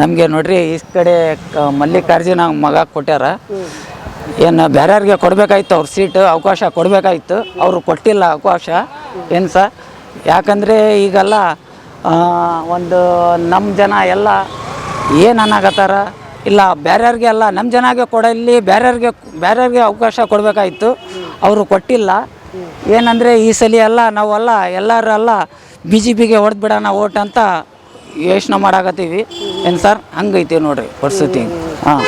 ನಮಗೆ ನೋಡ್ರಿ ಈ ಕಡೆ ಮಲ್ಲಿಕಾರ್ಜುನ ಮಗ ಕೊಟ್ಟಾರ. ಏನು ಬೇರೆಯವ್ರಿಗೆ ಕೊಡಬೇಕಾಯ್ತು ಅವ್ರ ಸೀಟ್ ಅವಕಾಶ ಕೊಡಬೇಕಾಯ್ತು, ಅವರು ಕೊಟ್ಟಿಲ್ಲ ಅವಕಾಶ. ಏನು ಸರ್, ಯಾಕಂದರೆ ಈಗೆಲ್ಲ ಒಂದು ನಮ್ಮ ಜನ ಎಲ್ಲ ಏನು ಅನ್ನಾಗತ್ತಾರ, ಇಲ್ಲ ಬೇರೆಯವ್ರಿಗೆ ಅಲ್ಲ ನಮ್ಮ ಜನಗೆ ಕೊಡಲಿ, ಬೇರೆಯವ್ರಿಗೆ ಅವಕಾಶ ಕೊಡಬೇಕಾಯ್ತು, ಅವರು ಕೊಟ್ಟಿಲ್ಲ. ಏನಂದರೆ ಈ ಸಲ ಎಲ್ಲ ನಾವೆಲ್ಲ ಎಲ್ಲರೂ BJPಗೆ ಹೊಡೆದು ಬಿಡೋಣ ಓಟ್ ಅಂತ ಯೋಚನೆ ಮಾಡಾಕತ್ತೀವಿ. ಏನು ಸರ್, ಹಂಗೈತಿ ನೋಡ್ರಿ ಪರಿಸ್ಥಿತಿ. ಹಾಂ,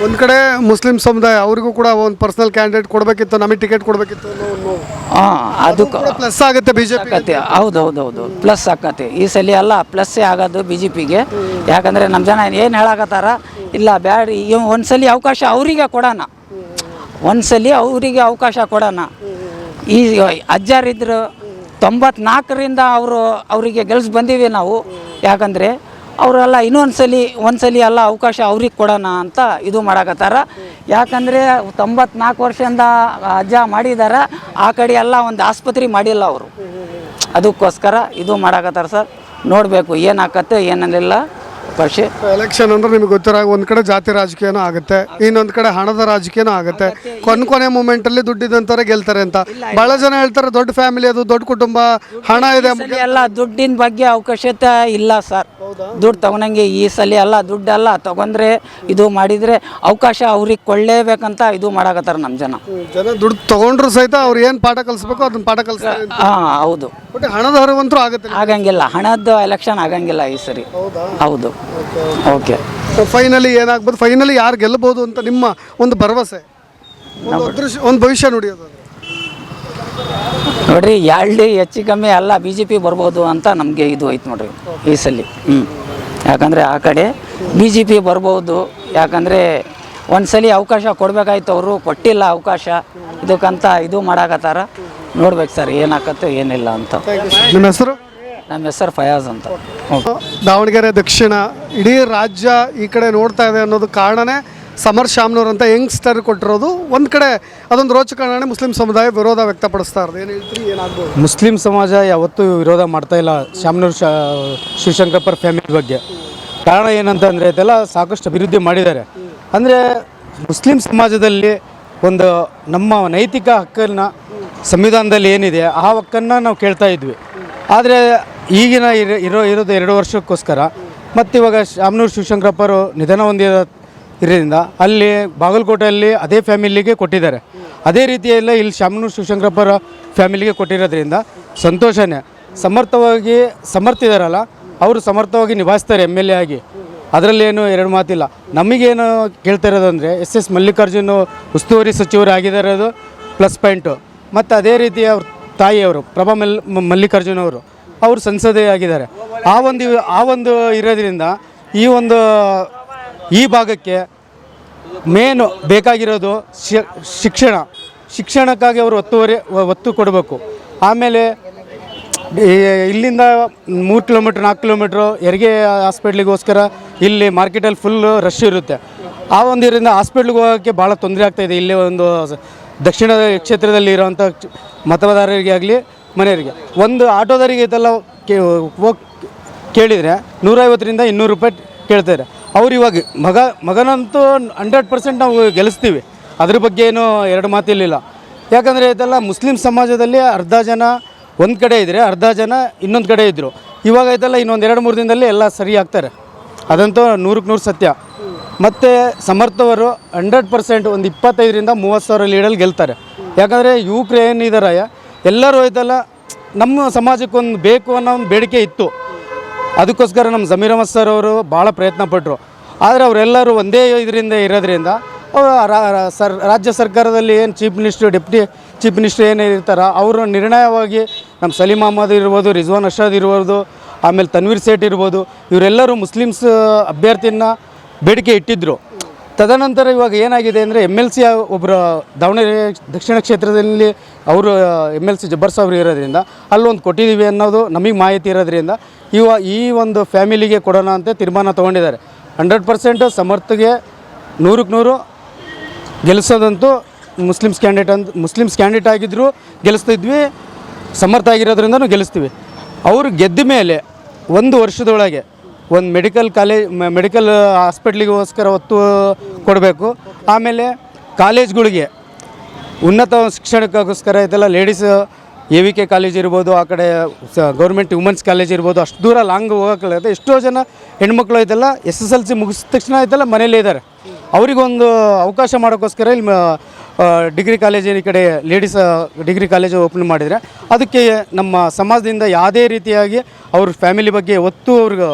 ಒಂದು ಕಡೆ ಮುಸ್ಲಿಂ ಸಮುದಾಯ ಅವ್ರಿಗೂ ಕೂಡ ಒಂದು ಪರ್ಸನಲ್ ಕ್ಯಾಂಡಿಡೇಟ್ ಕೊಡಬೇಕಿತ್ತು, ನಮಗೆ ಟಿಕೆಟ್ ಕೊಡಬೇಕಿತ್ತು. ಹಾಂ, ಅದು ಪ್ಲಸ್ ಆಗುತ್ತೆ BJP. ಹೌದು ಪ್ಲಸ್ ಆಕತಿ. ಈ ಸಲ ಎಲ್ಲ ಪ್ಲಸ್ಸೇ ಆಗೋದು BJPಗೆ. ಯಾಕಂದರೆ ನಮ್ಮ ಜನ ಏನು ಹೇಳಾಕತ್ತಾರ, ಇಲ್ಲ ಬ್ಯಾಡ ಒಂದ್ಸಲಿ ಅವಕಾಶ ಅವರಿಗೆ ಕೊಡೋಣ, ಒಂದ್ಸಲಿ ಅವರಿಗೆ ಅವಕಾಶ ಕೊಡೋಣ. ಈ ಅಜ್ಜಾರಿದ್ರು 94ರಿಂದ ಅವರಿಗೆ ಗೆಲ್ಸಿ ಬಂದೀವಿ ನಾವು. ಯಾಕಂದರೆ ಅವರೆಲ್ಲ ಒಂದ್ಸಲಿ ಎಲ್ಲ ಅವಕಾಶ ಅವ್ರಿಗೆ ಕೊಡೋಣ ಅಂತ ಇದು ಮಾಡಾಕತ್ತಾರ. ಯಾಕಂದರೆ 94 ವರ್ಷದಿಂದ ಅಜ್ಜ ಮಾಡಿದ್ದಾರೆ, ಆ ಕಡೆ ಎಲ್ಲ ಒಂದು ಆಸ್ಪತ್ರೆ ಮಾಡಿಲ್ಲ ಅವರು. ಅದಕ್ಕೋಸ್ಕರ ಇದು ಮಾಡಾಕತ್ತಾರ ಸರ್. ನೋಡಬೇಕು ಏನಾಕತ್ತೆ ಏನಿಲ್ಲ. ಎಲೆಕ್ಷನ್ ಅಂದ್ರೆ ನಿಮ್ಗೆ ಗೊತ್ತಿರೋ ಒಂದು ಕಡೆ ಜಾತಿ ರಾಜಕೀಯನೂ ಆಗುತ್ತೆ, ಇನ್ನೊಂದು ಕಡೆ ಹಣದ ರಾಜಕೀಯನೂ ಆಗುತ್ತೆ. ಕೊನೆ ಮೂಮೆಂಟಲ್ಲಿ ದುಡ್ಡಿದಂಥವ್ರೆ ಗೆಲ್ತಾರೆ ಅಂತ ಭಾಳ ಜನ ಹೇಳ್ತಾರೆ. ದೊಡ್ಡ ಫ್ಯಾಮಿಲಿ, ಅದು ದೊಡ್ಡ ಕುಟುಂಬ, ಹಣ ಇದೆ. ಎಲ್ಲ ದುಡ್ಡಿನ ಬಗ್ಗೆ ಅವಕಾಶತೆ ಇಲ್ಲ ಸರ್. ದುಡ್ಡು ತಗೊಂಡಂಗೆ ಈ ಸಲ ಎಲ್ಲ ದುಡ್ಡೆಲ್ಲ ತಗೊಂಡ್ರೆ ಇದು ಮಾಡಿದರೆ ಅವಕಾಶ ಅವ್ರಿಗೆ ಕೊಳ್ಳೇಬೇಕಂತ ಇದು ಮಾಡಾಕತ್ತಾರ ನಮ್ಮ ಜನ. ದುಡ್ಡು ತಗೊಂಡ್ರು ಸಹಿತ ಅವ್ರು ಏನು ಪಾಠ ಕಲಿಸ್ಬೇಕು ಅದನ್ನ ಪಾಠ ಕಲಿಸ್ತಾರೆ. ಹಾಂ, ಹೌದು. ಬಟ್ ಹಣದ ಹರಿವಂತೂ ಆಗುತ್ತೆ, ಆಗಂಗಿಲ್ಲ. ಹಣದ ಎಲೆಕ್ಷನ್ ಆಗಂಗಿಲ್ಲ ಈ ಸರಿ. ಹೌದು. ಓಕೆ, ಫೈನಲಿ ಏನಾಗ್ಬೋದು, ಫೈನಲಿ ಯಾರು ಗೆಲ್ಲಬಹುದು ಅಂತ ನಿಮ್ಮ ಒಂದು ಭರವಸೆ, ಒಂದು ಭವಿಷ್ಯ ನುಡಿಯೋದು? ನೋಡ್ರಿ, ಹೆಚ್ಚು ಕಮ್ಮಿ ಎಲ್ಲ BJP ಬರ್ಬೋದು ಅಂತ ನಮಗೆ ಇದು ಐತೆ ನೋಡ್ರಿ ಈ ಸಲ. ಯಾಕಂದರೆ ಆ ಕಡೆ BJP ಬರ್ಬೋದು. ಯಾಕಂದರೆ ಒಂದ್ಸಲಿ ಅವಕಾಶ ಕೊಡಬೇಕಾಯ್ತು, ಅವರು ಕೊಟ್ಟಿಲ್ಲ ಅವಕಾಶ. ಇದಕ್ಕಂತ ಇದು ಮಾಡಾಕತ್ತಾರ. ನೋಡ್ಬೇಕು ಸರ್ ಏನಾಕತ್ತೆ ಏನಿಲ್ಲ ಅಂತ. ನಿಮ್ಮ ಹೆಸರು? ನಮ್ಮ ಹೆಸರು ಫಯಾಜ್ ಅಂತ. ದಾವಣಗೆರೆ ದಕ್ಷಿಣ ಇಡೀ ರಾಜ್ಯ ಈ ಕಡೆ ನೋಡ್ತಾ ಇದೆ ಅನ್ನೋದು ಕಾರಣನೇ ಸಮರ್ ಶಾಮ್ನೂರ್ ಅಂತ ಯಂಗ್ಸ್ಟರ್ ಕೊಟ್ಟಿರೋದು. ಒಂದು ಕಡೆ ಅದೊಂದು ರೋಚಕ ಕಾರಣ, ಮುಸ್ಲಿಂ ಸಮುದಾಯ ವಿರೋಧ ವ್ಯಕ್ತಪಡಿಸ್ತಾ ಇರೋದು. ಏನು ಹೇಳ್ತೀರಿ, ಏನಾಗ್ಬೋದು? ಮುಸ್ಲಿಂ ಸಮಾಜ ಯಾವತ್ತೂ ವಿರೋಧ ಮಾಡ್ತಾ ಇಲ್ಲ ಶಾಮ್ನೂರ್ ಶಿವಶಂಕರಪ್ಪರ ಫ್ಯಾಮಿಲಿ ಬಗ್ಗೆ. ಕಾರಣ ಏನಂತಂದರೆ ಇದೆಲ್ಲ ಸಾಕಷ್ಟು ಅಭಿವೃದ್ಧಿ ಮಾಡಿದ್ದಾರೆ. ಅಂದರೆ ಮುಸ್ಲಿಂ ಸಮಾಜದಲ್ಲಿ ಒಂದು ನಮ್ಮ ನೈತಿಕ ಹಕ್ಕನ್ನು ಸಂವಿಧಾನದಲ್ಲಿ ಏನಿದೆ ಆ ಹಕ್ಕನ್ನು ನಾವು ಕೇಳ್ತಾ ಇದ್ವಿ. ಆದರೆ ಈಗಿನ ಇರೋದು 2 ವರ್ಷಕ್ಕೋಸ್ಕರ ಮತ್ತು ಇವಾಗ ಶಾಮ್ನೂರ್ ಶಿವಶಂಕರಪ್ಪರು ನಿಧನ ಹೊಂದಿರೋದ್ರಿಂದ ಅಲ್ಲಿ ಬಾಗಲಕೋಟೆಯಲ್ಲಿ ಅದೇ ಫ್ಯಾಮಿಲಿಗೆ ಕೊಟ್ಟಿದ್ದಾರೆ. ಅದೇ ರೀತಿಯಲ್ಲಿ ಇಲ್ಲಿ ಶಾಮ್ನೂರ್ ಶಿವಶಂಕರಪ್ಪರ ಫ್ಯಾಮಿಲಿಗೆ ಕೊಟ್ಟಿರೋದ್ರಿಂದ ಸಂತೋಷನೇ. ಸಮರ್ಥಿದಾರಲ್ಲ, ಅವರು ಸಮರ್ಥವಾಗಿ ನಿಭಾಯಿಸ್ತಾರೆ MLA ಆಗಿ, ಅದರಲ್ಲೇನು 2 ಮಾತಿಲ್ಲ. ನಮಗೇನು ಕೇಳ್ತಾ ಇರೋದಂದರೆ SS ಮಲ್ಲಿಕಾರ್ಜುನ ಉಸ್ತುವಾರಿ ಸಚಿವರು ಆಗಿರೋದು ಪ್ಲಸ್ ಪಾಯಿಂಟು. ಮತ್ತು ಅದೇ ರೀತಿ ಅವ್ರ ತಾಯಿಯವರು ಪ್ರಭಾ ಮಲ್ಲಿಕಾರ್ಜುನ ಅವರು ಸಂಸದೆ ಆಗಿದ್ದಾರೆ. ಆ ಒಂದು ಇರೋದ್ರಿಂದ ಈ ಭಾಗಕ್ಕೆ ಮೇನು ಬೇಕಾಗಿರೋದು ಶಿಕ್ಷಣಕ್ಕಾಗಿ ಅವರು ಒತ್ತು ಕೊಡಬೇಕು. ಆಮೇಲೆ ಇಲ್ಲಿಂದ 3 ಕಿಲೋಮೀಟ್ರ್ 4 ಕಿಲೋಮೀಟ್ರು ಹೆರಿಗೆ ಹಾಸ್ಪಿಟ್ಲಿಗೋಸ್ಕರ ಇಲ್ಲಿ ಮಾರ್ಕೆಟಲ್ಲಿ ಫುಲ್ ರಶ್ ಇರುತ್ತೆ. ಆ ಒಂದು ಇದರಿಂದ ಹಾಸ್ಪಿಟ್ಲಿಗೆ ಹೋಗೋಕ್ಕೆ ಭಾಳ ತೊಂದರೆ ಆಗ್ತಾಯಿದೆ. ಇಲ್ಲಿ ಒಂದು ದಕ್ಷಿಣ ಕ್ಷೇತ್ರದಲ್ಲಿ ಇರೋವಂಥ ಮತದಾರರಿಗೆ ಆಗಲಿ ಮನೆಯವರಿಗೆ, ಒಂದು ಆಟೋದವರಿಗೆ ಇದೆಲ್ಲ ಕೇಳಿದರೆ 150ರಿಂದ 200 ರೂಪಾಯಿ ಕೇಳ್ತಾರೆ. ಅವ್ರು ಇವಾಗ ಮಗನಂತೂ 100% ನಾವು ಗೆಲ್ಲಿಸ್ತೀವಿ, ಅದ್ರ ಬಗ್ಗೆ ಏನು 2 ಮಾತಿಲ್ಲ. ಯಾಕಂದರೆ ಇದೆಲ್ಲ ಮುಸ್ಲಿಂ ಸಮಾಜದಲ್ಲಿ ಅರ್ಧ ಜನ ಒಂದು ಕಡೆ ಇದ್ದರೆ, ಅರ್ಧ ಜನ ಇನ್ನೊಂದು ಕಡೆ ಇದ್ದರು. ಇವಾಗ ಇದೆಲ್ಲ ಇನ್ನೊಂದು 2-3 ದಿನದಲ್ಲಿ ಎಲ್ಲ ಸರಿ ಆಗ್ತಾರೆ, ಅದಂತೂ 100ಕ್ಕೆ 100 ಸತ್ಯ. ಮತ್ತು ಸಮರ್ಥವರು 100% ಒಂದು 25ರಿಂದ 30 ಸಾವಿರ ಲೀಡಲ್ಲಿ ಗೆಲ್ತಾರೆ. ಯಾಕಂದರೆ ಯುವಕರು ಏನಿದ್ದಾರೆ ಎಲ್ಲರೂ ಇದೆಲ್ಲ ನಮ್ಮ ಸಮಾಜಕ್ಕೊಂದು ಬೇಕು ಅನ್ನೋ ಒಂದು ಬೇಡಿಕೆ ಇತ್ತು. ಅದಕ್ಕೋಸ್ಕರ ನಮ್ಮ ಜಮೀರ್ ಅಹಮದ್ ಸರ್ ಅವರು ಭಾಳ ಪ್ರಯತ್ನ ಪಟ್ಟರು. ಆದರೆ ಅವರೆಲ್ಲರೂ ಒಂದೇ ಇದರಿಂದ ಇರೋದ್ರಿಂದ ರಾಜ್ಯ ಸರ್ಕಾರದಲ್ಲಿ ಏನು chief minister, deputy chief minister ಏನು ಇರ್ತಾರೋ ಅವರು ನಿರ್ಣಯವಾಗಿ ನಮ್ಮ ಸಲೀಂ ಅಹಮದ್ ಇರ್ಬೋದು, ರಿಜ್ವಾನ್ ಅರ್ಷದ್ ಇರ್ಬೋದು, ಆಮೇಲೆ ತನ್ವೀರ್ ಸೇಠ್ ಇರ್ಬೋದು, ಇವರೆಲ್ಲರೂ ಮುಸ್ಲಿಮ್ಸ್ ಅಭ್ಯರ್ಥಿನ ಬೇಡಿಕೆ ಇಟ್ಟಿದ್ದರು. ತದನಂತರ ಇವಾಗ ಏನಾಗಿದೆ ಅಂದರೆ MLC ಒಬ್ಬರು ದಾವಣಗೆರೆ ದಕ್ಷಿಣ ಕ್ಷೇತ್ರದಲ್ಲಿ ಅವರು MLC ಜಬ್ಬರ್ ಸಾಬ್ರು ಇರೋದ್ರಿಂದ ಅಲ್ಲೊಂದು ಕೊಟ್ಟಿದ್ದೀವಿ ಅನ್ನೋದು ನಮಗೆ ಮಾಹಿತಿ ಇರೋದ್ರಿಂದ ಈ ಒಂದು ಫ್ಯಾಮಿಲಿಗೆ ಕೊಡೋಣ ಅಂತ ತೀರ್ಮಾನ ತೊಗೊಂಡಿದ್ದಾರೆ. 100% ಸಮರ್ಥಗೆ 100ಕ್ಕೆ 100 ಗೆಲ್ಲಿಸೋದಂತೂ ಮುಸ್ಲಿಮ್ಸ್ ಕ್ಯಾಂಡಿಡೇಟ್ ಆಗಿದ್ದರೂ ಗೆಲ್ಲಿಸ್ತಿದ್ವಿ, ಸಮರ್ಥ ಆಗಿರೋದ್ರಿಂದನೂ ಗೆಲ್ಲಿಸ್ತೀವಿ. ಅವರು ಗೆದ್ದ ಮೇಲೆ 1 ವರ್ಷದೊಳಗೆ ಒಂದು ಮೆಡಿಕಲ್ ಹಾಸ್ಪಿಟ್ಲಿಗೋಸ್ಕರ ಒತ್ತು ಕೊಡಬೇಕು. ಆಮೇಲೆ ಕಾಲೇಜ್ಗಳಿಗೆ ಉನ್ನತ ಶಿಕ್ಷಣಕ್ಕೋಸ್ಕರ ಇದೆಲ್ಲ ಲೇಡೀಸ್ AVK ಕಾಲೇಜ್ ಇರ್ಬೋದು, ಆ ಕಡೆ ಗೌರ್ಮೆಂಟ್ ವುಮೆನ್ಸ್ ಕಾಲೇಜ್ ಇರ್ಬೋದು, ಅಷ್ಟು ದೂರ ಲಾಂಗ್ ಹೋಗೋಕ್ಕಾಗತ್ತೆ. ಎಷ್ಟೋ ಜನ ಹೆಣ್ಮಕ್ಳು ಇದೆಲ್ಲ SSLC ಮುಗಿಸಿದ ತಕ್ಷಣ ಇದೆಲ್ಲ ಮನೇಲೇ ಇದ್ದಾರೆ. ಅವರಿಗೊಂದು ಅವಕಾಶ ಮಾಡೋಕ್ಕೋಸ್ಕರ ಇಲ್ಲಿ ಡಿಗ್ರಿ ಕಾಲೇಜ್ ಈ ಕಡೆ ಲೇಡೀಸ್ ಡಿಗ್ರಿ ಕಾಲೇಜು ಓಪನ್ ಮಾಡಿದರೆ ಅದಕ್ಕೆ ನಮ್ಮ ಸಮಾಜದಿಂದ ಯಾವುದೇ ರೀತಿಯಾಗಿ ಅವ್ರ ಫ್ಯಾಮಿಲಿ ಬಗ್ಗೆ ಒತ್ತು ಅವ್ರಿಗೆ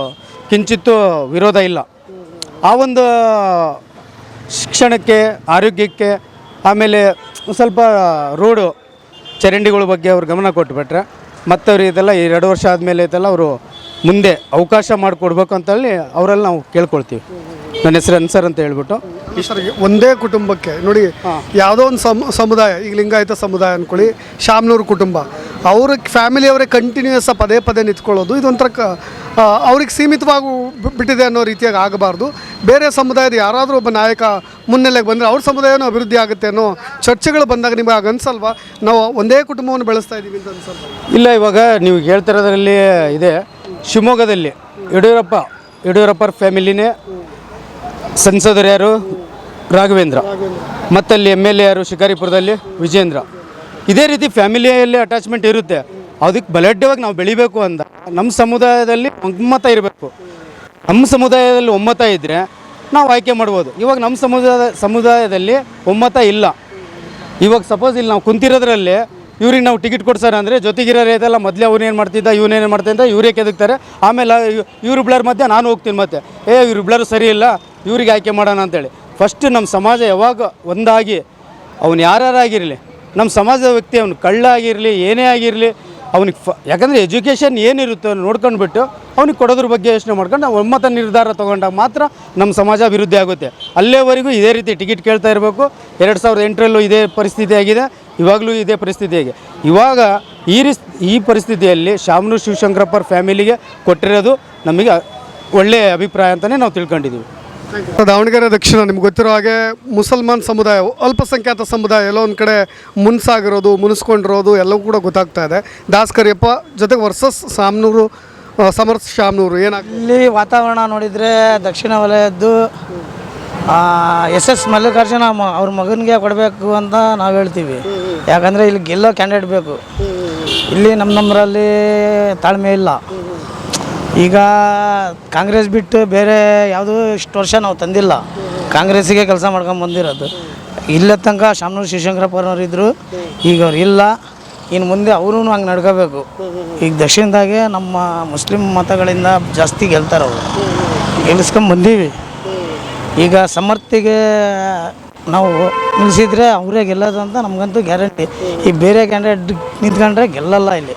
ಕಿಂಚಿತ್ತು ವಿರೋಧ ಇಲ್ಲ. ಆ ಒಂದು ಶಿಕ್ಷಣಕ್ಕೆ, ಆರೋಗ್ಯಕ್ಕೆ, ಆಮೇಲೆ ಸ್ವಲ್ಪ ರೋಡು ಚರಂಡಿಗಳ ಬಗ್ಗೆ ಅವ್ರು ಗಮನ ಕೊಟ್ಟುಬಿಟ್ರೆ ಮತ್ತು ಅವ್ರು ಇದೆಲ್ಲ 2 ವರ್ಷ ಆದಮೇಲೆ ಇದೆಲ್ಲ ಅವರು ಮುಂದೆ ಅವಕಾಶ ಮಾಡಿಕೊಡ್ಬೇಕು ಅಂತೇಳಿ ಅವರೆಲ್ಲ ನಾವು ಕೇಳ್ಕೊಳ್ತೀವಿ. ನನ್ನ ಹೆಸರು ಅನ್ಸರ್ ಅಂತ ಹೇಳ್ಬಿಟ್ಟು. ಸರ್, ಒಂದೇ ಕುಟುಂಬಕ್ಕೆ ನೋಡಿ, ಯಾವುದೋ ಒಂದು ಸಮುದಾಯ, ಈಗ ಲಿಂಗಾಯತ ಸಮುದಾಯ ಅಂದ್ಕೊಳ್ಳಿ, ಶಾಮ್ನೂರು ಕುಟುಂಬ, ಅವ್ರ ಫ್ಯಾಮಿಲಿಯವರೇ ಕಂಟಿನ್ಯೂಸ್ ಪದೇ ಪದೇ ನಿಂತ್ಕೊಳ್ಳೋದು ಇದೊಂಥರ ಅವ್ರಿಗೆ ಸೀಮಿತವಾಗಿ ಬಿಟ್ಟಿದೆ ಅನ್ನೋ ರೀತಿಯಾಗಿ ಆಗಬಾರ್ದು. ಬೇರೆ ಸಮುದಾಯದ ಯಾರಾದರೂ ಒಬ್ಬ ನಾಯಕ ಮುನ್ನೆಲೆಗೆ ಬಂದರೆ ಅವ್ರ ಸಮುದಾಯನೂ ಅಭಿವೃದ್ಧಿ ಆಗುತ್ತೆ ಅನ್ನೋ ಚರ್ಚೆಗಳು ಬಂದಾಗ ನಿಮಗೆ ಆಗ ಅನ್ಸಲ್ವಾ ನಾವು ಒಂದೇ ಕುಟುಂಬವನ್ನು ಬೆಳೆಸ್ತಾ ಇದ್ದೀವಿ ಅಂತ ಅನ್ಸಲ್ವಾ? ಇಲ್ಲ, ಇವಾಗ ನೀವು ಹೇಳ್ತಿರೋದ್ರಲ್ಲಿ ಇದೆ. ಶಿವಮೊಗ್ಗದಲ್ಲಿ ಯಡಿಯೂರಪ್ಪರ ಫ್ಯಾಮಿಲಿನೇ ಸಂಸದರು ಯಾರು? ರಾಘವೇಂದ್ರ. ಮತ್ತಲ್ಲಿ MLA ಯಾರು? ಶಿಕಾರಿಪುರದಲ್ಲಿ ವಿಜೇಂದ್ರ. ಇದೇ ರೀತಿ ಫ್ಯಾಮಿಲಿಯಲ್ಲಿ ಅಟ್ಯಾಚ್ಮೆಂಟ್ ಇರುತ್ತೆ. ಅದಕ್ಕೆ ಬಲಡ್ಡವಾಗಿ ನಾವು ಬೆಳಿಬೇಕು ಅಂದ ನಮ್ಮ ಸಮುದಾಯದಲ್ಲಿ ಒಮ್ಮತ ಇರಬೇಕು. ನಮ್ಮ ಸಮುದಾಯದಲ್ಲಿ ಒಮ್ಮತ ಇದ್ದರೆ ನಾವು ಆಯ್ಕೆ ಮಾಡ್ಬೋದು. ಇವಾಗ ನಮ್ಮ ಸಮುದಾಯದಲ್ಲಿ ಒಮ್ಮತ ಇಲ್ಲ. ಇವಾಗ ಸಪೋಸ್ ಇಲ್ಲಿ ನಾವು ಕುಂತಿರೋದ್ರಲ್ಲಿ ಇವ್ರಿಗೆ ನಾವು ಟಿಕೆಟ್ ಕೊಡ್ಸಾರ ಅಂದರೆ ಜೊತೆಗಿರೋರು ಇದೆಲ್ಲ ಮೊದಲೇ ಅವನೇನು ಮಾಡ್ತಿದ್ದ ಇವನೇನು ಮಾಡ್ತಿದ್ದ ಇವರೇ ಕೆದಕ್ತಾರೆ. ಆಮೇಲೆ ಇವ್ರ ಬ್ಲರ್ ಮಧ್ಯೆ ನಾನು ಹೋಗ್ತೀನಿ ಮತ್ತೆ ಇವ್ರ ಬ್ಲರ್ ಸರಿ ಇಲ್ಲ ಇವ್ರಿಗೆ ಆಯ್ಕೆ ಮಾಡೋಣ ಅಂತೇಳಿ. ಫಸ್ಟ್ ನಮ್ಮ ಸಮಾಜ ಯಾವಾಗ ಒಂದಾಗಿ ಅವ್ನು ಯಾರ್ಯಾರಾಗಿರಲಿ, ನಮ್ಮ ಸಮಾಜದ ವ್ಯಕ್ತಿ ಅವ್ನು ಕಳ್ಳ ಆಗಿರಲಿ ಏನೇ ಆಗಿರಲಿ ಅವ್ನಿಗೆ ಯಾಕಂದರೆ ಎಜುಕೇಷನ್ ಏನಿರುತ್ತೋ ನೋಡ್ಕೊಂಡ್ಬಿಟ್ಟು ಅವ್ನಿಗೆ ಕೊಡೋದ್ರ ಬಗ್ಗೆ ಯೋಚನೆ ಮಾಡ್ಕೊಂಡು ನಾವು ಒಮ್ಮತ ನಿರ್ಧಾರ ತೊಗೊಂಡಾಗ ಮಾತ್ರ ನಮ್ಮ ಸಮಾಜ ಅಭಿವೃದ್ಧಿ ಆಗುತ್ತೆ. ಅಲ್ಲೇವರೆಗೂ ಇದೇ ರೀತಿ ಟಿಕೆಟ್ ಕೇಳ್ತಾ ಇರಬೇಕು. 2008ರಲ್ಲೂ ಇದೇ ಪರಿಸ್ಥಿತಿ ಆಗಿದೆ, ಇವಾಗಲೂ ಇದೇ ಪರಿಸ್ಥಿತಿ ಆಗಿದೆ. ಇವಾಗ ಈ ಪರಿಸ್ಥಿತಿಯಲ್ಲಿ ಶಾಮನೂರು ಶಿವಶಂಕರಪ್ಪರ ಫ್ಯಾಮಿಲಿಗೆ ಕೊಟ್ಟಿರೋದು ನಮಗೆ ಒಳ್ಳೆಯ ಅಭಿಪ್ರಾಯ ಅಂತಲೇ ನಾವು ತಿಳ್ಕೊಂಡಿದ್ದೀವಿ. ದಾವಣಗೆರೆ ದಕ್ಷಿಣ ನಿಮ್ಗೆ ಗೊತ್ತಿರೋ ಹಾಗೆ ಮುಸಲ್ಮಾನ್ ಸಮುದಾಯ, ಅಲ್ಪಸಂಖ್ಯಾತ ಸಮುದಾಯ ಎಲ್ಲೋ ಒಂದು ಕಡೆ ಮುನ್ಸಾಗಿರೋದು, ಮುನಿಸ್ಕೊಂಡಿರೋದು ಎಲ್ಲವೂ ಕೂಡ ಗೊತ್ತಾಗ್ತಾ ಇದೆ. ದಾಸ್ ಕರಿಯಪ್ಪ ಜೊತೆಗೆ ವರ್ಸಸ್ ಸಮರ್ಥ ಶಾಮ್ನೂರು ಏನಾಗ್ತದೆ ಇಲ್ಲಿ ವಾತಾವರಣ ನೋಡಿದರೆ ದಕ್ಷಿಣ ವಲಯದ್ದು SS ಮಲ್ಲಿಕಾರ್ಜುನ ಅವ್ರ ಮಗನಿಗೆ ಕೊಡಬೇಕು ಅಂತ ನಾವು ಹೇಳ್ತೀವಿ. ಯಾಕಂದರೆ ಇಲ್ಲಿ ಗೆಲ್ಲೋ ಕ್ಯಾಂಡಿಡೇಟ್ ಬೇಕು. ಇಲ್ಲಿ ನಮ್ಮರಲ್ಲಿ ತಾಳ್ಮೆ ಇಲ್ಲ. ಈಗ ಕಾಂಗ್ರೆಸ್ ಬಿಟ್ಟು ಬೇರೆ ಯಾವುದೂ ಇಷ್ಟು ವರ್ಷ ನಾವು ತಂದಿಲ್ಲ. ಕಾಂಗ್ರೆಸ್ಸಿಗೆ ಕೆಲಸ ಮಾಡ್ಕೊಂಡು ಬಂದಿರೋದು. ಇಲ್ಲ ತನಕ ಶಾಮನೂರು ಶಿವಶಂಕರಪ್ಪನವ್ರು ಇದ್ದರು, ಈಗ ಅವ್ರು ಇಲ್ಲ. ಇನ್ನು ಮುಂದೆ ಅವರೂ ಹಂಗೆ ನಡ್ಕೋಬೇಕು. ಈಗ ದಕ್ಷಿಣದಾಗೆ ನಮ್ಮ ಮುಸ್ಲಿಂ ಮತಗಳಿಂದ ಜಾಸ್ತಿ ಗೆಲ್ತಾರೆ. ಅವರು ಗೆಲ್ಲಿಸ್ಕೊಂಡು ಬಂದೀವಿ. ಈಗ ಸಮರ್ಥಿಗೆ ನಾವು ನಿಲ್ಲಿಸಿದ್ರೆ ಅವರೇ ಗೆಲ್ಲೋದು ಅಂತ ನಮಗಂತೂ ಗ್ಯಾರಂಟಿ. ಈ ಬೇರೆ ಕ್ಯಾಂಡಿಡೇಟ್ ನಿಂತ್ಕೊಂಡ್ರೆ ಗೆಲ್ಲಲ್ಲ. ಇಲ್ಲಿ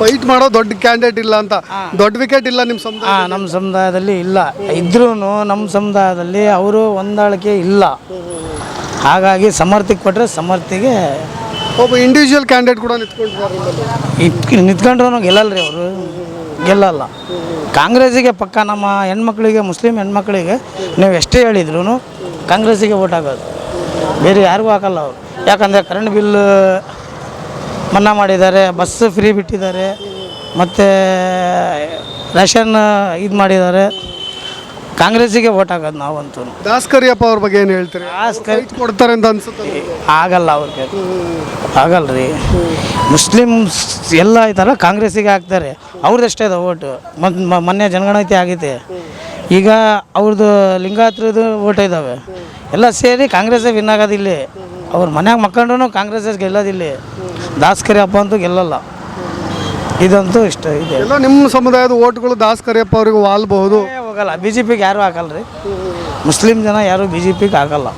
ಫೈಟ್ ಮಾಡೋ ದೊಡ್ಡ ಕ್ಯಾಂಡಿಡೇಟ್ ಇಲ್ಲ ಅಂತ, ದೊಡ್ಡ ವಿಕೆಟ್ ಇಲ್ಲ ನಿಮ್ಮ ಸಮುದಾಯ. ನಮ್ಮ ಸಮುದಾಯದಲ್ಲಿ ಇಲ್ಲ. ಇದ್ರೂ ನಮ್ಮ ಸಮುದಾಯದಲ್ಲಿ ಅವರು ಹೊಂದಾಣಿಕೆ ಇಲ್ಲ. ಹಾಗಾಗಿ ಸಮರ್ಥಿಗೆ ಕೊಟ್ಟರೆ ಸಮರ್ಥಿಗೆ ಒಬ್ಬ ಇಂಡಿವಿಜುವಲ್ ಕ್ಯಾಂಡಿಡೇಟ್ ಕೂಡ ನಿಂತ್ಕೊಂಡ್ರು ಗೆಲ್ಲಲ್ರಿ. ಅವರು ಗೆಲ್ಲಲ್ಲ. ಕಾಂಗ್ರೆಸ್ಸಿಗೆ ಪಕ್ಕ ನಮ್ಮ ಹೆಣ್ಮಕ್ಳಿಗೆ, ಮುಸ್ಲಿಂ ಹೆಣ್ಮಕ್ಳಿಗೆ ನೀವು ಎಷ್ಟೇ ಹೇಳಿದ್ರು ಕಾಂಗ್ರೆಸ್ಸಿಗೆ ಓಟ್ ಹಾಕೋದು, ಬೇರೆ ಯಾರಿಗೂ ಹಾಕಲ್ಲ ಅವರು. ಯಾಕಂದರೆ ಕರೆಂಟ್ ಬಿಲ್ ಮನ್ನಾ ಮಾಡಿದ್ದಾರೆ, ಬಸ್ ಫ್ರೀ ಬಿಟ್ಟಿದ್ದಾರೆ, ಮತ್ತು ರೇಷನ್ ಇದು ಮಾಡಿದ್ದಾರೆ. ಕಾಂಗ್ರೆಸ್ಸಿಗೆ ಓಟ್ ಹಾಕೋದು ನಾವಂತೂ. ದಾಸ್ ಕರಿಯಪ್ಪ ಅವ್ರ ಬಗ್ಗೆ ಏನು ಹೇಳ್ತೀರಿ? ಕೊಡ್ತಾರೆ ಅಂತ ಅನ್ಸುತ್ತೆ? ಆಗಲ್ಲ, ಅವ್ರಿಗೆ ಆಗಲ್ರಿ. ಮುಸ್ಲಿಮ್ಸ್ ಎಲ್ಲ ಐತಲ್ಲ ಕಾಂಗ್ರೆಸ್ಸಿಗೆ ಹಾಕ್ತಾರೆ. ಅವ್ರದ್ದಷ್ಟೇ ಇದೆ ಓಟು. ಮೊನ್ನೆ ಜನಗಣತಿ ಆಗೈತೆ. ಈಗ ಅವ್ರದ್ದು ಲಿಂಗಾಯತ್ರದ್ದು ಓಟ್ ಇದ್ದಾವೆ. ಎಲ್ಲ ಸೇರಿ ಕಾಂಗ್ರೆಸ್ಸೇ ವಿನ್ ಆಗೋದಿಲ್ಲ. ಅವ್ರ ಮನ್ಯಾಗ ಮಕ್ಕಂಡ್ರೂ ಕಾಂಗ್ರೆಸ್ ಗೆಲ್ಲೋದಿಲ್ಲ. ದಾಸ್ ಕರಿಯಪ್ಪ ಅಂತೂ ಗೆಲ್ಲಲ್ಲ. ಇದಂತೂ ಇಷ್ಟ ಇದೆ. ಎಲ್ಲ ನಿಮ್ಮ ಸಮುದಾಯದ ಓಟ್ಗಳು ದಾಸ್ ಕರಿಯಪ್ಪ ಅವ್ರಿಗೆ ವಾಲ್ಬಹುದು. ಹೋಗಲ್ಲ. BJPಗೆ ಯಾರೂ ಹಾಕಲ್ರಿ. ಮುಸ್ಲಿಂ ಜನ ಯಾರು BJPಗೆ ಹಾಕಲ್ಲ.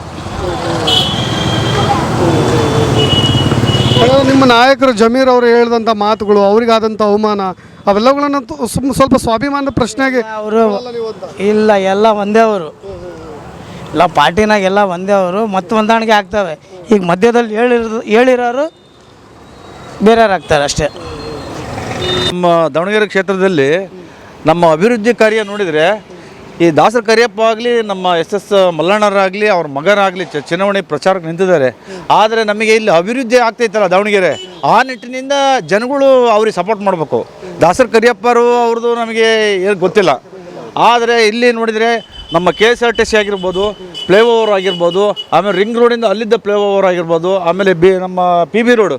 ನಿಮ್ಮ ನಾಯಕರು ಜಮೀರ್ ಅವರು ಹೇಳಿದಂಥ ಮಾತುಗಳು, ಅವರಿಗಾದಂಥ ಅವಮಾನ, ಅವೆಲ್ಲಗಳನ್ನು ಸ್ವಲ್ಪ ಸ್ವಾಭಿಮಾನದ ಪ್ರಶ್ನೆಗೆ ಅವರು ಇಲ್ಲ, ಎಲ್ಲ ಒಂದೇ ಅವರು ಎಲ್ಲ ಪಾರ್ಟಿನಾಗ ಎಲ್ಲ ಒಂದೇ ಅವರು. ಮತ್ತು ಹೊಂದಾಣಿಕೆ ಆಗ್ತವೆ. ಈಗ ಮಧ್ಯದಲ್ಲಿ ಹೇಳಿರೋರು ಬೇರೆಯವ್ರು ಆಗ್ತಾರೆ ಅಷ್ಟೇ. ನಮ್ಮ ದಾವಣಗೆರೆ ಕ್ಷೇತ್ರದಲ್ಲಿ ನಮ್ಮ ಅಭಿವೃದ್ಧಿ ಕಾರ್ಯ ನೋಡಿದರೆ ಈ ದಾಸರ ಕರಿಯಪ್ಪ ಆಗಲಿ, ನಮ್ಮ SS ಮಲ್ಲಣ್ಣರಾಗಲಿ, ಅವ್ರ ಮಗರಾಗಲಿ ಚುನಾವಣೆ ಪ್ರಚಾರಕ್ಕೆ ನಿಂತಿದ್ದಾರೆ. ಆದರೆ ನಮಗೆ ಇಲ್ಲಿ ಅಭಿವೃದ್ಧಿ ಆಗ್ತೈತಲ್ಲ ದಾವಣಗೆರೆ, ಆ ನಿಟ್ಟಿನಿಂದ ಜನಗಳು ಅವ್ರಿಗೆ ಸಪೋರ್ಟ್ ಮಾಡಬೇಕು. ದಾಸರ ಕರಿಯಪ್ಪರು ಅವ್ರದ್ದು ನಮಗೆ ಏನು ಗೊತ್ತಿಲ್ಲ. ಆದರೆ ಇಲ್ಲಿ ನೋಡಿದರೆ ನಮ್ಮ KSRTC ಆಗಿರ್ಬೋದು, ಫ್ಲೈ ಓವರ್ ಆಗಿರ್ಬೋದು, ಆಮೇಲೆ ರಿಂಗ್ ರೋಡಿಂದ ಅಲ್ಲಿದ್ದ ಫ್ಲೈ ಓವರ್ ಆಗಿರ್ಬೋದು, ಆಮೇಲೆ ನಮ್ಮ PB ರೋಡ್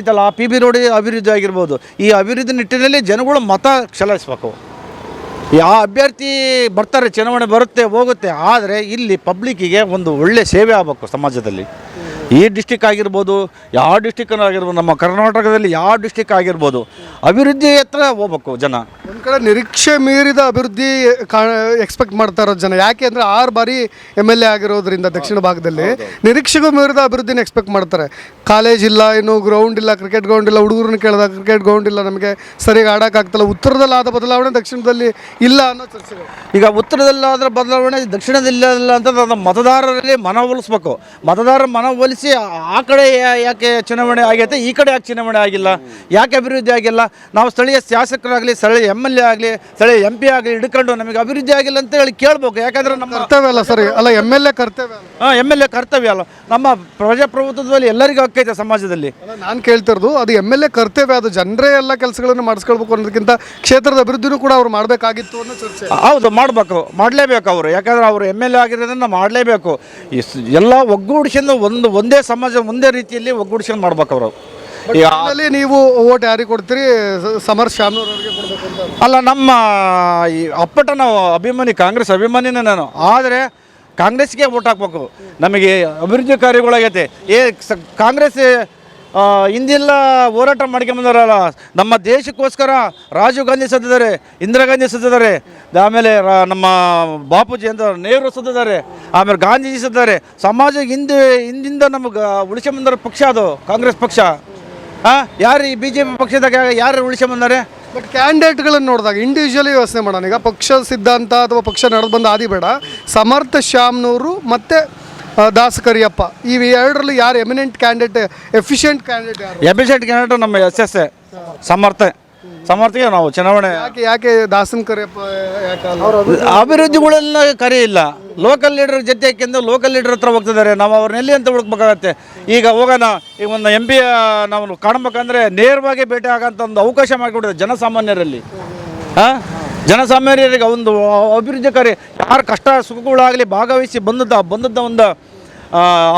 ಐತಲ್ಲ, ಆ PB ರೋಡ್ ಅಭಿವೃದ್ಧಿ ಆಗಿರ್ಬೋದು. ಈ ಅಭಿವೃದ್ಧಿ ನಿಟ್ಟಿನಲ್ಲಿ ಜನಗಳು ಮತ ಚಲಾಯಿಸ್ಬೇಕು. ಯಾವ ಅಭ್ಯರ್ಥಿ ಬರ್ತಾರೆ, ಚುನಾವಣೆ ಬರುತ್ತೆ ಹೋಗುತ್ತೆ, ಆದರೆ ಇಲ್ಲಿ ಪಬ್ಲಿಕ್ಕಿಗೆ ಒಂದು ಒಳ್ಳೆ ಸೇವೆ ಆಗಬೇಕು ಸಮಾಜದಲ್ಲಿ. ಈ ಡಿಸ್ಟಿಕ್ ಆಗಿರ್ಬೋದು, ಯಾವ ಡಿಸ್ಟಿಕ್ ಆಗಿರ್ಬೋದು, ನಮ್ಮ ಕರ್ನಾಟಕದಲ್ಲಿ ಯಾವ ಡಿಸ್ಟಿಕ್ ಆಗಿರ್ಬೋದು, ಅಭಿವೃದ್ಧಿ ಹತ್ರ ಹೋಗ್ಬೇಕು ಜನ. ಒಂದು ಕಡೆ ನಿರೀಕ್ಷೆ ಮೀರಿದ ಅಭಿವೃದ್ಧಿ ಎಕ್ಸ್ಪೆಕ್ಟ್ ಮಾಡ್ತಾ ಇರೋದು ಜನ. ಯಾಕೆ ಅಂದರೆ 6 ಬಾರಿ MLA ಆಗಿರೋದ್ರಿಂದ ದಕ್ಷಿಣ ಭಾಗದಲ್ಲಿ ನಿರೀಕ್ಷೆಗೂ ಮೀರಿದ ಅಭಿವೃದ್ಧಿನ ಎಕ್ಸ್ಪೆಕ್ಟ್ ಮಾಡ್ತಾರೆ. ಕಾಲೇಜ್ ಇಲ್ಲ, ಇನ್ನು ಗ್ರೌಂಡ್ ಇಲ್ಲ, ಕ್ರಿಕೆಟ್ ಗ್ರೌಂಡ್ ಇಲ್ಲ, ಹುಡುಗರನ್ನ ಕೇಳಿದಾಗ ಕ್ರಿಕೆಟ್ ಗ್ರೌಂಡ್ ಇಲ್ಲ, ನಮಗೆ ಸರಿಯಾಗಿ ಆಡೋಕ್ಕಾಗ್ತಲ್ಲ. ಉತ್ತರದಲ್ಲಿ ಆದ ಬದಲಾವಣೆ ದಕ್ಷಿಣದಲ್ಲಿ ಇಲ್ಲ ಅನ್ನೋ ಚರ್ಚೆ. ಈಗ ಉತ್ತರದಲ್ಲಾದ್ರೆ ಬದಲಾವಣೆ ದಕ್ಷಿಣದಲ್ಲಿ ಇಲ್ಲ ಅಂತ ನಮ್ಮ ಮತದಾರರಲ್ಲಿ ಮನವೊಲಿಸ್ಬೇಕು. ಮತದಾರರ ಮನವೊಲಿಸಿ ಆ ಕಡೆ ಯಾಕೆ ಚುನಾವಣೆ ಆಗೈತೆ, ಈ ಕಡೆ ಯಾಕೆ ಚುನಾವಣೆ ಆಗಿಲ್ಲ, ಯಾಕೆ ಅಭಿವೃದ್ಧಿ ಆಗಿಲ್ಲ, ನಾವು ಸ್ಥಳೀಯ ಶಾಸಕರಾಗಲಿ, ಸ್ಥಳೀಯ MLA ಆಗಲಿ, ಸ್ಥಳೀಯ MP ಆಗಲಿ ಹಿಡ್ಕೊಂಡು ನಮಗೆ ಅಭಿವೃದ್ಧಿ ಆಗಿಲ್ಲ ಅಂತ ಹೇಳಿ ಕೇಳಬೇಕು. ಯಾಕಂದರೆ ನಮ್ಮ ಕರ್ತವ್ಯ ಅಲ್ಲ ಸರಿ, ಅಲ್ಲ MLA ಕರ್ತವ್ಯ ಅಲ್ಲ. MLA ಕರ್ತವ್ಯ ಅಲ್ಲ, ನಮ್ಮ ಪ್ರಜಾಪ್ರಭುತ್ವದಲ್ಲಿ ಎಲ್ಲರಿಗೂ ಹಕ್ಕೈತೆ ಸಮಾಜದಲ್ಲಿ. ನಾನು ಕೇಳ್ತಿರೋದು ಅದು MLA ಕರ್ತವ್ಯ, ಅದು ಜನರೇ ಎಲ್ಲ ಕೆಲಸಗಳನ್ನು ಮಾಡಿಸ್ಕೊಳ್ಬೇಕು ಅನ್ನೋದಕ್ಕಿಂತ ಕ್ಷೇತ್ರದ ಅಭಿವೃದ್ಧಿನೂ ಕೂಡ ಅವ್ರು ಮಾಡಬೇಕಾಗಿತ್ತು ಅನ್ನೋ ಚರ್ಚೆ. ಹೌದು, ಮಾಡಲೇಬೇಕು ಅವರು. ಯಾಕಂದರೆ ಅವರು MLA ಆಗಿರೋದನ್ನು ಮಾಡಲೇಬೇಕು. ಎಲ್ಲ ಒಗ್ಗೂಡಿಸಿಂದ ಒಂದೇ ಸಮಾಜ ಒಂದೇ ರೀತಿಯಲ್ಲಿ ಒಗ್ಗೂಡಿಸ್ಕೊಂಡು ಮಾಡ್ಬೇಕು ಅವರು. ಈಗ ನೀವು ಓಟ್ ಯಾರಿಗೆ ಕೊಡ್ತೀರಿ? ಸಮರ್ ಶಾಮ್ನೂರ್ ಅವರಿಗೆ ಕೊಡಬೇಕು ಅಂತ ಅಲ್ಲ, ನಮ್ಮ ಈ ಅಪ್ಪಟ ನಾವು ಅಭಿಮಾನಿ, ಕಾಂಗ್ರೆಸ್ ಅಭಿಮಾನಿನೇ ನಾನು. ಆದರೆ ಕಾಂಗ್ರೆಸ್ಗೆ ಓಟ್ ಹಾಕ್ಬೇಕು. ನಮಗೆ ಅಭಿವೃದ್ಧಿ ಕಾರ್ಯಗಳಾಗೈತೆ. ಕಾಂಗ್ರೆಸ್ ಹಿಂದೆಲ್ಲ ಹೋರಾಟ ಮಾಡ್ಕೊಂಬಂದಾರಲ್ಲ, ನಮ್ಮ ದೇಶಕ್ಕೋಸ್ಕರ ರಾಜೀವ್ ಗಾಂಧಿ ಸತ್ತಿದ್ದಾರೆ, ಇಂದಿರಾ ಗಾಂಧಿ ಸತ್ತಿದ್ದಾರೆ, ಆಮೇಲೆ ನಮ್ಮ ಬಾಪೂಜಿ ಅಂತ ನೆಹರು ಸತ್ತಿದ್ದಾರೆ, ಆಮೇಲೆ ಗಾಂಧೀಜಿ ಸತ್ತಿದ್ದಾರೆ. ಸಮಾಜ ಹಿಂದಿಂದ ನಮಗೆ ಉಳಿಸ್ಕೊಂಬಂದಾರ ಪಕ್ಷ ಅದು ಕಾಂಗ್ರೆಸ್ ಪಕ್ಷ. ಯಾರು ಈ BJP ಪಕ್ಷದಾಗ ಯಾರು ಉಳಿಸ್ಕೊಂಬಂದಾರೆ? ಬಟ್ ಕ್ಯಾಂಡಿಡೇಟ್ಗಳನ್ನು ನೋಡಿದಾಗ ಇಂಡಿವಿಜುವಲಿ ಯೋಚನೆ ಮಾಡೋಣ. ಈಗ ಪಕ್ಷ ಸಿದ್ಧಾಂತ ಅಥವಾ ಪಕ್ಷ ನಡೆದು ಬಂದ ಆದಿ ಬೇಡ. ಸಮರ್ಥ ಶಾಮ್ನೂರು ಮತ್ತು ದಾಸ ಕರಿಯಪ್ಪ, ಈ ಎರಡರಲ್ಲಿ ಯಾರು ಎಮಿನೆಂಟ್ ಕ್ಯಾಂಡಿಡೇಟ್, ಎಫಿಷಿಯೆಂಟ್ ಕ್ಯಾಂಡಿಡೇಟ್ ಯಾರು? ಎಫಿಷಿಯೆಂಟ್ ಕ್ಯಾಂಡಿಡೇಟ್ ನಮ್ಮ SS ಸಮರ್ಥಗೆ ನಾವು ಚುನಾವಣೆ. ಯಾಕೆ ದಾಸನ್ ಕರಿಯಪ್ಪ ಅಭಿವೃದ್ಧಿಗಳೆಲ್ಲ ಕರೆಯಿಲ್ಲ. ಲೋಕಲ್ ಲೀಡರ್ ಜೊತೆ ಯಾಕೆಂದ್ರೆ ಲೋಕಲ್ ಲೀಡರ್ ಹತ್ರ ಹೋಗ್ತಿದ್ದಾರೆ. ನಾವು ಅವ್ರನ್ನ ಎಲ್ಲಿ ಅಂತ ಹುಡುಕ್ಬೇಕಾಗತ್ತೆ. ಈಗ ಹೋಗೋಣ, ಈಗ ಒಂದು MP ನಾವು ಕಾಣಬೇಕಂದ್ರೆ ನೇರವಾಗಿ ಭೇಟಿ ಆಗೋಂಥ ಒಂದು ಅವಕಾಶ ಮಾಡಿಕೊಟ್ಟಿದೆ ಜನಸಾಮಾನ್ಯರಲ್ಲಿ. ಜನಸಾಮಾನ್ಯರಿಗೆ ಒಂದು ಅಭಿವೃದ್ಧಿ ಕಾರ್ಯ, ಯಾರು ಕಷ್ಟ ಸುಖಗಳಾಗಲಿ ಭಾಗವಹಿಸಿ ಬಂದದ್ದ ಒಂದು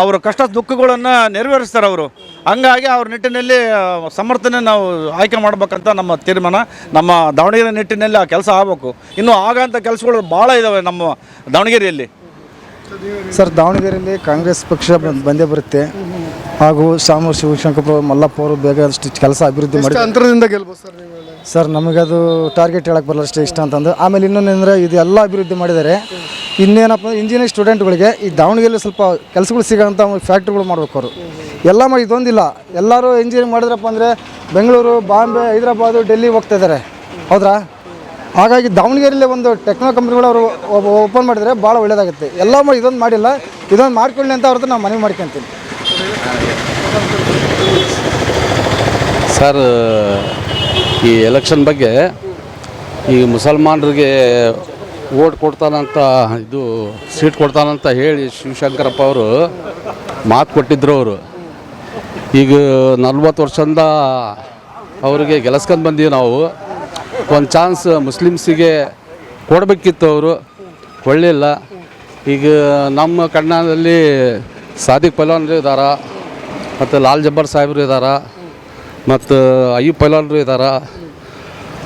ಅವರ ಕಷ್ಟ ದುಃಖಗಳನ್ನು ನೆರವೇರಿಸ್ತಾರೆ ಅವರು. ಹಂಗಾಗಿ ಅವ್ರ ನಿಟ್ಟಿನಲ್ಲಿ ಸಮರ್ಥನೆ ನಾವು ಆಯ್ಕೆ ಮಾಡ್ಬೇಕಂತ ನಮ್ಮ ತೀರ್ಮಾನ. ನಮ್ಮ ದಾವಣಗೆರೆ ನಿಟ್ಟಿನಲ್ಲಿ ಆ ಕೆಲಸ ಆಗಬೇಕು. ಇನ್ನೂ ಆಗೋಂಥ ಕೆಲಸಗಳು ಭಾಳ ಇದ್ದಾವೆ ನಮ್ಮ ದಾವಣಗೆರೆಯಲ್ಲಿ. ಸರ್, ದಾವಣಗೆರೆಯಲ್ಲಿ ಕಾಂಗ್ರೆಸ್ ಪಕ್ಷ ಬಂದೇ ಬರುತ್ತೆ. ಹಾಗೂ ಶಾಮೂರ್ ಶಿವಶಂಕರ್ ಮಲ್ಲಪ್ಪ ಅವರು ಬೇಗ ಅಷ್ಟು ಕೆಲಸ ಅಭಿವೃದ್ಧಿ ಮಾಡಿ ಅಂತರದಿಂದ ಗೆಲ್ಬೋದು ಸರ್ ನೀವು? ಸರ್, ನಮಗದು ಟಾರ್ಗೆಟ್ ಹೇಳಕ್ಕೆ ಬರಲ್ಲ ಅಷ್ಟೇ ಇಷ್ಟ ಅಂತಂದು. ಆಮೇಲೆ ಇನ್ನೊಂದೇನೆಂದರೆ ಇದೆಲ್ಲ ಅಭಿವೃದ್ಧಿ ಮಾಡಿದ್ದಾರೆ. ಇನ್ನೇನಪ್ಪ ಅಂದರೆ ಇಂಜಿನಿಯರಿಂಗ್ ಸ್ಟೂಡೆಂಟ್ಗಳಿಗೆ ಈ ದಾವಣಗೆರೆಯಲ್ಲಿ ಸ್ವಲ್ಪ ಕೆಲಸಗಳು ಸಿಗೋಂಥ ಫ್ಯಾಕ್ಟ್ರಿಗಳು ಮಾಡ್ಬೇಕು ಅವರು. ಎಲ್ಲ ಮಾಡಿ ಇದೊಂದಿಲ್ಲ, ಎಲ್ಲರೂ ಇಂಜಿನಿಯರಿಂಗ್ ಮಾಡಿದ್ರಪ್ಪ ಅಂದರೆ ಬೆಂಗಳೂರು, ಬಾಂಬೆ, ಹೈದರಾಬಾದು, ಡೆಲ್ಲಿ ಹೋಗ್ತಾ ಇದ್ದಾರೆ, ಹೌದ್ರಾ? ಹಾಗಾಗಿ ದಾವಣಗೆರೆಯಲ್ಲಿ ಒಂದು ಟೆಕ್ನೋ ಕಂಪ್ನಿಗಳು ಅವರು ಓಪನ್ ಮಾಡಿದರೆ ಭಾಳ ಒಳ್ಳೆಯದಾಗುತ್ತೆ. ಎಲ್ಲ ಮಾಡಿ ಇದೊಂದು ಮಾಡಿಲ್ಲ, ಇದೊಂದು ಮಾಡ್ಕೊಳ್ಳಿ ಅಂತ ಅವ್ರದ್ದು ನಾವು ಮನವಿ ಮಾಡ್ಕೊತೀನಿ. ಸರ್, ಈ ಎಲೆಕ್ಷನ್ ಬಗ್ಗೆ ಈ ಮುಸಲ್ಮಾನರಿಗೆ ಓಟ್ ಕೊಡ್ತಾನಂತ, ಇದು ಸೀಟ್ ಕೊಡ್ತಾನಂತ ಹೇಳಿ ಶಿವಶಂಕರಪ್ಪ ಅವರು ಮಾತು ಕೊಟ್ಟಿದ್ರು. ಅವರು ಈಗ 40 ವರ್ಷದಿಂದ ಅವರಿಗೆ ಗೆಲ್ಲಿಸ್ಕೊಂಡು ಬಂದೀವಿ ನಾವು. ಒಂದು ಚಾನ್ಸ್ ಮುಸ್ಲಿಮ್ಸಿಗೆ ಕೊಡಬೇಕಿತ್ತು, ಅವರು ಕೊಡಲಿಲ್ಲ. ಈಗ ನಮ್ಮ ಕನ್ನಡದಲ್ಲಿ ಸಾದಿಕ್ ಪೈಲ್ವಾನ್ರು ಇದ್ದಾರೆ, ಮತ್ತು ಲಾಲ್ ಜಬ್ಬರ್ ಸಾಹೇಬರು ಇದ್ದಾರೆ, ಮತ್ತು ಅಯ್ಯೂಬ್ ಪೈಲ್ವಾನ್ರು ಇದ್ದಾರೆ.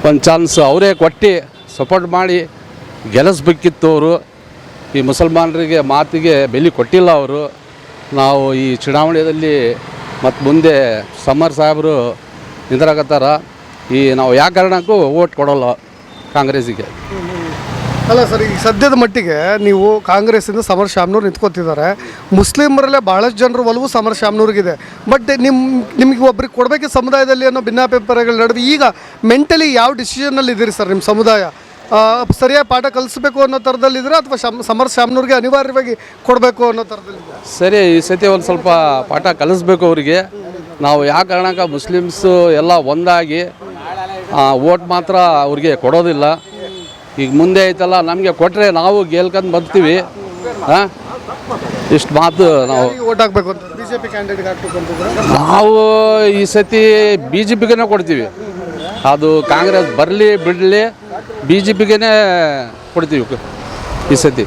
ಒಂದು ಚಾನ್ಸ್ ಅವರೇ ಕೊಟ್ಟು ಸಪೋರ್ಟ್ ಮಾಡಿ ಗೆಲ್ಲಿಸ್ಬೇಕಿತ್ತು ಅವರು. ಈ ಮುಸಲ್ಮಾನರಿಗೆ ಮಾತಿಗೆ ಬೆಲೆ ಕೊಟ್ಟಿಲ್ಲ ಅವರು. ನಾವು ಈ ಚುನಾವಣೆಯಲ್ಲಿ ಮತ್ತು ಮುಂದೆ ಸಮರ್ ಸಾಹೇಬರು ನಿಂತರಾಗತ್ತಾರ. ನಾವು ಯಾವ ಕಾರಣಕ್ಕೂ ಓಟ್ ಕೊಡೋಲ್ಲ ಕಾಂಗ್ರೆಸ್ಸಿಗೆ. ಅಲ್ಲ ಸರ್, ಈಗ ಸದ್ಯದ ಮಟ್ಟಿಗೆ ನೀವು ಕಾಂಗ್ರೆಸ್ಸಿಂದ ಸಮರ್ ಶಾಮ್ನೂರ್ ನಿಂತ್ಕೋತಿದ್ದಾರೆ. ಮುಸ್ಲಿಮರಲ್ಲೇ ಭಾಳಷ್ಟು ಜನರು ಒಲವು ಸಮರ್ ಶಾಮ್ನೂರಿಗಿದೆ. ಬಟ್ ನಿಮಗೆ ಒಬ್ರಿಗೆ ಕೊಡಬೇಕಿದ್ದ ಸಮುದಾಯದಲ್ಲಿ ಅನ್ನೋ ಭಿನ್ನಾಭಿಪ್ರಾಯಗಳ ನಡುವೆ ಈಗ ಮೆಂಟಲಿ ಯಾವ ಡಿಸಿಷನ್ನಲ್ಲಿ ಇದ್ದೀರಿ ಸರ್? ನಿಮ್ಮ ಸಮುದಾಯ ಸರಿಯಾಗಿ ಪಾಠ ಕಲಿಸ್ಬೇಕು ಅನ್ನೋ ಥರದಲ್ಲಿದ್ದೀರಾ ಅಥವಾ ಸಮರ್ ಶಾಮ್ನೂರಿಗೆ ಅನಿವಾರ್ಯವಾಗಿ ಕೊಡಬೇಕು ಅನ್ನೋ ಥರದಲ್ಲಿದೆ? ಸರಿ, ಈ ಸತಿ ಒಂದು ಸ್ವಲ್ಪ ಪಾಠ ಕಲಿಸ್ಬೇಕು ಅವರಿಗೆ. ನಾವು ಯಾವ ಕಾರಣಕ್ಕೆ ಮುಸ್ಲಿಮ್ಸು ಎಲ್ಲ ಒಂದಾಗಿ ಓಟ್ ಮಾತ್ರ ಅವ್ರಿಗೆ ಕೊಡೋದಿಲ್ಲ. ಈಗ ಮುಂದೆ ಐತಲ್ಲ, ನಮಗೆ ಕೊಟ್ಟರೆ ನಾವು ಗೆಲ್ಕೊಂಡು ಬರ್ತೀವಿ. ಇಷ್ಟು ಮಾತು ನಾವು ಓಟ್ ಹಾಕಬೇಕು ಅಂತ BJP ಕ್ಯಾಂಡಿಡೇಟ್ಗೆ ಹಾಕಬೇಕು ಅಂತ ನಾವು ಈ ಸತಿ BJPಗೆ ಕೊಡ್ತೀವಿ. ಅದು ಕಾಂಗ್ರೆಸ್ ಬರಲಿ ಬಿಡಲಿ BJPಗೇ ಕೊಡ್ತೀವಿ ಈ ಸತಿ